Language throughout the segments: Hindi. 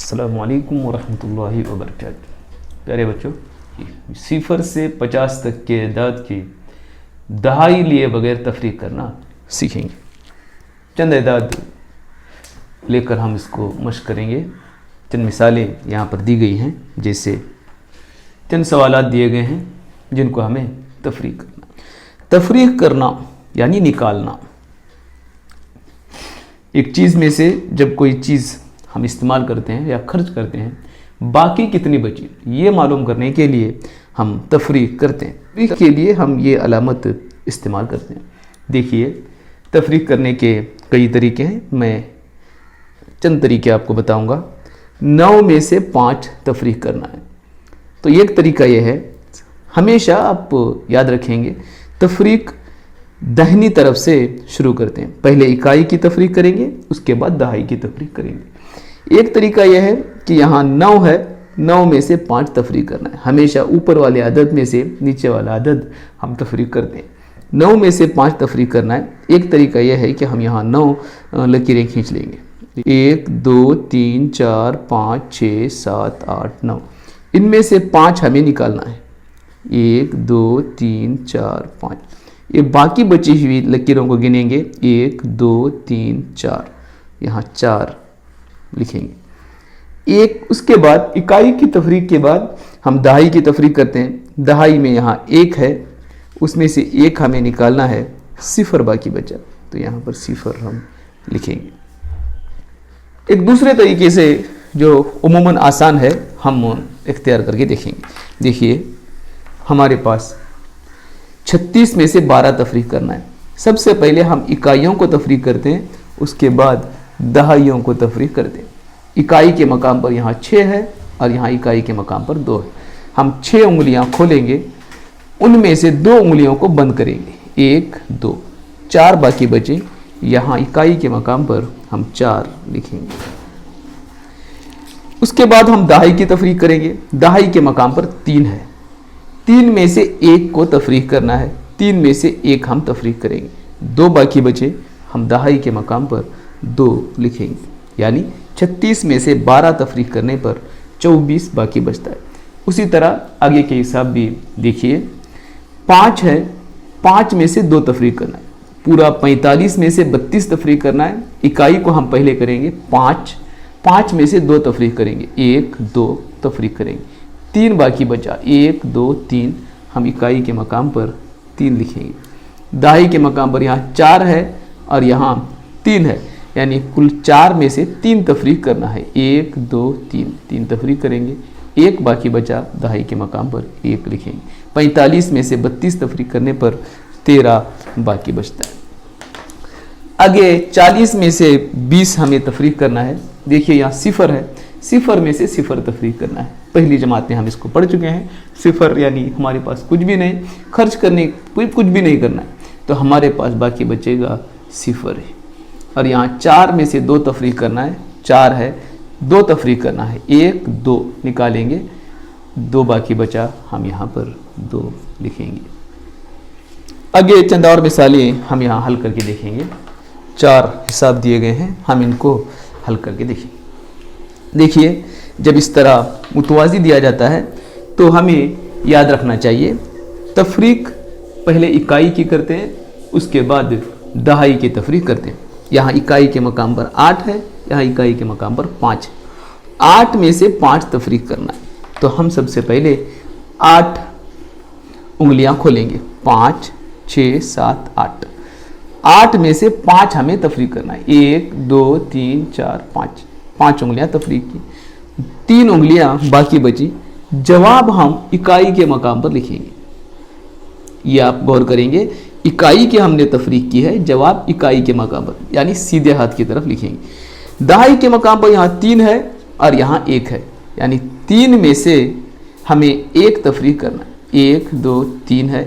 अस्सलामु अलैकुम वरहमतुल्लाहि वबरकातुहू। प्यारे बच्चों, सिफर से 50 तक के अदाद की दहाई लिए बगैर तफरीक करना सीखेंगे। चंद अदाद लेकर हम इसको मश्क करेंगे। चंद मिसालें यहाँ पर दी गई हैं, जैसे चंद सवालात दिए गए हैं जिनको हमें तफरीक करना। तफरीक करना यानी निकालना। एक चीज़ में से जब कोई चीज़ हम इस्तेमाल करते हैं या खर्च करते हैं, बाकी कितनी बची, ये मालूम करने के लिए हम तफरीक करते हैं। इसके लिए हम ये अलामत इस्तेमाल करते हैं। देखिए, तफरीक करने के कई तरीके हैं, मैं चंद तरीके आपको बताऊंगा। 9 में से 5 तफरीक करना है। तो एक तरीका ये है, हमेशा आप याद रखेंगे, तफरीक दाहिनी तरफ से शुरू करते हैं। पहले इकाई की तफरीक करेंगे, उसके बाद दहाई की तफरीक करेंगे। एक तरीका यह है कि यहाँ 9 है, 9 में से 5 तफरीक करना है। हमेशा ऊपर वाले अदद में से नीचे वाला अदद हम तफरीक करते हैं। 9 में से 5 तफरीक करना है। एक तरीका यह है कि हम यहाँ 9 लकीरें खींच लेंगे। 1 2 3 4 5 6 7 8 9। इनमें से 5 हमें निकालना है। 1 2 3 4 5। ये बाकी बची हुई लकीरों को गिनेंगे। 1 2 3 4, यहाँ 4 लिखेंगे। एक उसके बाद इकाई की तफरीक के बाद हम दहाई की तफरीक करते हैं। दहाई में यहाँ 1 है, उसमें से 1 हमें निकालना है, सिफर बाकी बचा, तो यहाँ पर सिफर हम लिखेंगे। एक दूसरे तरीके से जो उमूमन आसान है, हम इख्तियार करके देखेंगे। देखिए, हमारे पास 36 में से 12 तफरीक करना है। सबसे पहले हम इकाइयों को तफरीक करते हैं, उसके बाद दहाइयों को तफरीक करते हैं। इकाई के मकाम पर यहाँ 6 है और यहाँ इकाई के मकाम पर 2 है। हम 6 उंगलियाँ खोलेंगे, उनमें से 2 उंगलियों को बंद करेंगे। 1 2, 4 बाकी बचे। यहाँ इकाई के मकाम पर हम 4 लिखेंगे। उसके बाद हम दहाई की तफरीक करेंगे। दहाई के मकाम पर 3 है, 3 में से 1 को तफरीक करना है। 3 में से 1 हम तफरीक करेंगे। 2 बाकी बचे, हम दहाई के मकाम पर 2 लिखेंगे। यानी 36 में से 12 तफरीक करने पर 24 बाकी बचता है। उसी तरह आगे के हिसाब भी देखिए। 5 है, 5 में से 2 तफरीक करना है। पूरा 45 में से 32 तफरीक करना है। इकाई को हम पहले करेंगे 5, 5 में से 2 तफरीक करेंगे। 1 2 तफरीक करेंगे। 3 बाकी बचा। 1 2 3, हम इकाई के मकाम पर 3 लिखेंगे। दहाई के मकाम पर यहाँ 4 है और यहाँ 3 है, यानी कुल 4 में से 3 तफरीक करना है। 1 2 3, 3 तफरीक करेंगे। 1 बाकी बचा, दहाई के मकाम पर 1 लिखेंगे। 45 में से 32 तफरीक करने पर 13 बाकी बचता है। आगे 40 में से 20 हमें तफरीक करना है। देखिए, यहाँ सिफर है, सिफर में से सिफर तफरीक करना है। पहली जमात में हम इसको पढ़ चुके हैं। सिफर यानी हमारे पास कुछ भी नहीं, खर्च करने कुछ भी नहीं करना है, तो हमारे पास बाकी बचेगा सिफर है। और यहाँ 4 में से 2 तफरीक करना है। 4 है, 2 तफरीक करना है। 1 2 निकालेंगे, 2 बाकी बचा, हम यहाँ पर 2 लिखेंगे। आगे चंद और मिसालें हम यहाँ हल करके देखेंगे। 4 हिसाब दिए गए हैं, हम इनको हल करके देखेंगे। देखिए, जब इस तरह मुतवाज़ी दिया जाता है तो हमें याद रखना चाहिए, तफरीक पहले इकाई की करते हैं, उसके बाद दहाई की तफरीक करते हैं। यहाँ इकाई के मकाम पर 8 है, यहाँ इकाई के मकाम पर 5 है। 8 में से 5 तफरीक करना है, तो हम सबसे पहले 8 उंगलियां खोलेंगे। 5 6 7 8। 8 में से 5 हमें तफरीक करना है। 1 2 3 4 5, 5 उंगलियां तफरीक की। 3 उंगलियां बाकी बची। जवाब हम इकाई के मकाम पर लिखेंगे। ये आप गौर करेंगे, इकाई की हमने तफरीक की है, जवाब इकाई के मकाम पर, यानी सीधे हाथ की तरफ लिखेंगे। दहाई के मकाम पर यहाँ 3 है और यहाँ 1 है, यानी 3 में से हमें 1 तफरीक करना है। 1 2 3 है,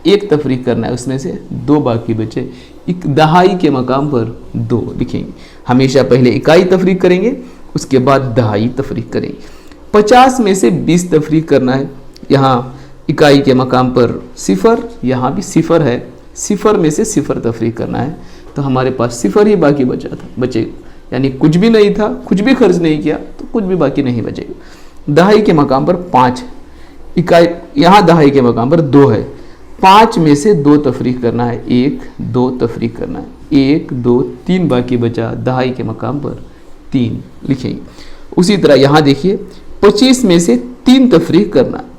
1 तफरीक करना है, उसमें से 2 बाकी बचे। दहाई के मकाम पर 2 लिखेंगे। हमेशा पहले इकाई तफरीक करेंगे, उसके बाद दहाई तफरीक करेंगे। 50 में से 20 तफरीक करना है। यहाँ इकाई के मकाम पर सिफर, यहाँ भी सिफर है, सिफर में से सिफर तफरीक करना है, तो हमारे पास सिफर ही बाकी बचेगा। यानी कुछ भी नहीं था, कुछ भी खर्च नहीं किया, तो कुछ भी बाकी नहीं बचेगा। दहाई के मकाम पर 5 इकाई, यहाँ दहाई के मकाम पर 2 है, 5 में से 2 तफरीक करना है, 1 2 तफरीक करना है, 1 2 3 बाकी बचा, दहाई के मकाम पर 3 लिखेंगे। उसी तरह यहाँ देखिए 25 में से 3 तफरीक करना है।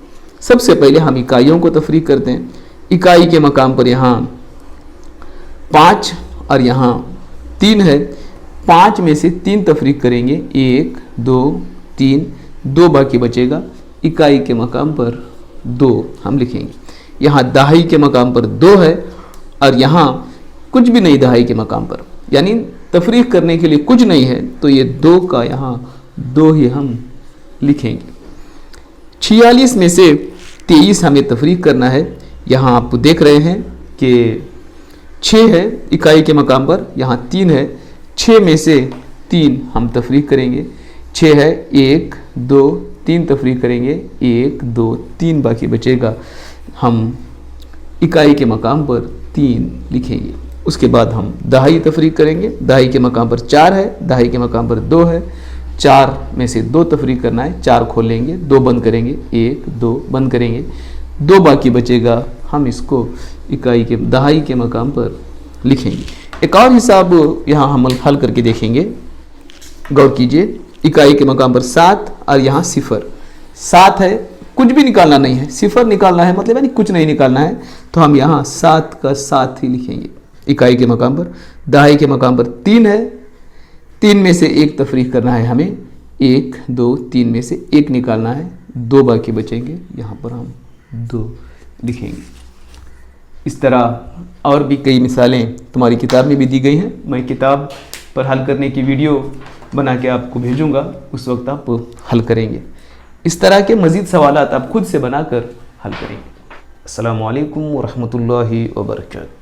सबसे पहले हम इकाइयों को तफरीक करते हैं। इकाई के मकाम पर यहाँ 5 और यहाँ 3 है, 5 में से 3 तफरीक करेंगे, 1 2 3, 2 बाकी बचेगा, इकाई के मकाम पर 2 हम लिखेंगे। यहाँ दहाई के मकाम पर 2 है और यहाँ कुछ भी नहीं दहाई के मकाम पर, यानी तफरीक करने के लिए कुछ नहीं है, तो ये 2 का यहाँ 2 ही हम लिखेंगे। 46 में से 23 हमें तफरीक करना है। यहाँ आप देख रहे हैं कि 6 है इकाई के मकाम पर, यहाँ 3 है, 6 में से 3 हम तफरीक करेंगे, 6 है, 1 2 3 तफरीक करेंगे, 1 2 3 बाकी बचेगा, हम इकाई के मकाम पर 3 लिखेंगे। उसके बाद हम दहाई तफरीक करेंगे। दहाई के मकाम पर 4 है, दहाई के मकाम पर 2 है, 4 में से 2 तफरीक करना है, 4 खोलेंगे, 2 बंद करेंगे, 1 2 बंद करेंगे, 2 बाकी बचेगा, हम इसको इकाई के दहाई के मकाम पर लिखेंगे। एक और हिसाब यहाँ हम हल करके देखेंगे, गौर कीजिए। इकाई के मकाम पर 7 और यहाँ 0, 7 है, कुछ भी निकालना नहीं है, 0 निकालना है, मतलब यानी कुछ नहीं निकालना है, तो हम यहाँ 7 का 7 ही लिखेंगे इकाई के मकाम पर। दहाई के मकाम पर 3 है, 3 में से 1 तफरीक करना है हमें, 1 2 3 में से 1 निकालना है, 2 बाकी बचेंगे, यहाँ पर हम 2 लिखेंगे। इस तरह और भी कई मिसालें तुम्हारी किताब में भी दी गई हैं। मैं किताब पर हल करने की वीडियो बना के आपको भेजूंगा, उस वक्त आप हल करेंगे। इस तरह के मज़ीद सवालात आप खुद से बनाकर हल करेंगे। अस्सलामु अलैकुम व रहमतुल्लाहि व बरकातहू।